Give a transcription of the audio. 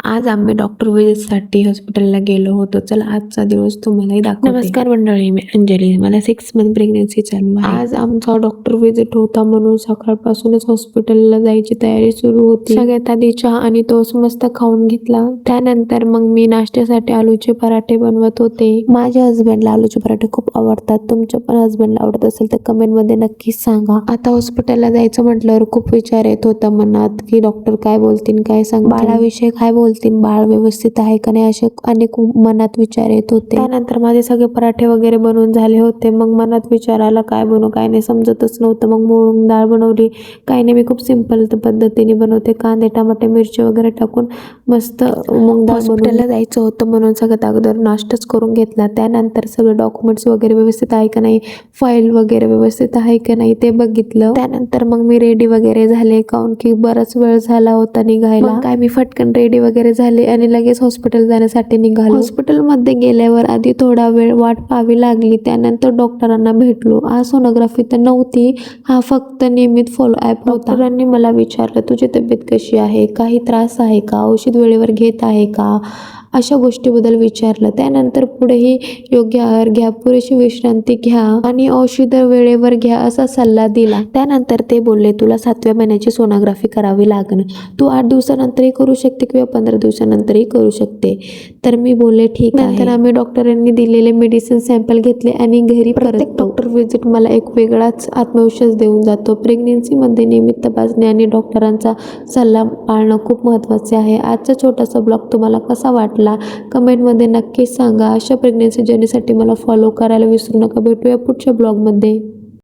आज आम्ही डॉक्टर व्हिजिटसाठी हॉस्पिटलला गेलो होतो. चला आजचा दिवस तुम्हालाही दाखवते. नमस्कार मंडळी, मी अंजली. मला 6 मंथ प्रेग्नन्सी चालू आहे. आज आमचा डॉक्टर व्हिजिट होता म्हणून सकाळपासूनच हॉस्पिटलला जायची तयारी सुरू होती. सगळ्यात आधी चहा आणि टोस्ट मस्त खाऊन घेतला. त्यानंतर मग मी नाश्त्यासाठी आलूचे पराठे बनवत होते. माझ्या हस्बंडला आलूचे पराठे खूप आवडतात. तुमच्या पण हस्बंडला आवडत असेल तर कमेंट मध्ये नक्कीच सांगा. आता हॉस्पिटलला जायचं म्हटल्यावर खूप विचार येत होता मनात की डॉक्टर काय बोलतील, काय सांगतील, बाळाविषयी काय बोलतील, बाळ व्यवस्थित आहे का नाही, असे अनेक मनात विचार येत होते. त्यानंतर माझे सगळे पराठे वगैरे बनवून झाले होते. मग मनात विचार आला काय बनवू काय नाही समजतच नव्हतं. मग मूग डाळ बनवली. काही नाही, मी खूप सिंपल पद्धतीने बनवते. कांदे टमाटे मिरची वगैरे टाकून मस्त मूग डाळ. हॉस्पिटलला जायचं होतं म्हणून सगळ्यात अगोदर नाश्ताच करून घेतला. त्यानंतर सगळे डॉक्युमेंट्स वगैरे व्यवस्थित आहे का नाही, फाईल वगैरे व्यवस्थित आहे का नाही ते बघितलं. त्यानंतर मग मी रेडी वगैरे झाले, काऊन की बराच वेळ झाला होता निघायला. काय मी फटकन रेडी वगैरे झाले आणि लगेच हॉस्पिटल जाण्यासाठी निघालो. हॉस्पिटलमध्ये गेल्यावर आधी थोडा वेळ वाट पाहावी लागली. त्यानंतर डॉक्टरांना भेटलो. आज सोनोग्राफी तर नव्हती, हा फक्त नियमित फॉलोअप होता. डॉक्टरांनी मला विचारलं तुझी तब्येत कशी आहे, काही त्रास आहे का, औषध वेळेवर घेत आहे का, अशा गोष्टीबद्दल विचारलं. त्यानंतर पुढेही योग्य आहार घ्या, पुरेशी विश्रांती घ्या आणि औषध वेळेवर घ्या असा सल्ला दिला. त्यानंतर ते बोलले तुला 7व्या महिन्याची सोनोग्राफी करावी लागणार, तू 8 दिवसानंतरही करू शकते किंवा 15 दिवसानंतरही करू शकते. तर मी बोलले ठीक आहे. नंतर आम्ही डॉक्टरांनी दिलेले मेडिसिन सॅम्पल घेतले आणि घरी प्रत्येक डॉक्टर व्हिजिट मला एक वेगळाच आत्मविश्वास देऊन जातो. प्रेग्नेन्सीमध्ये नियमित तपासणी आणि डॉक्टरांचा सल्ला पाळणं खूप महत्त्वाचे आहे. आजचा छोटासा ब्लॉग तुम्हाला कसा वाटला कमेंटमध्ये नक्कीच सांगा. अशा प्रेग्नन्सी जर्नीसाठी मला फॉलो करायला विसरू नका. भेटूया पुढच्या ब्लॉगमध्ये.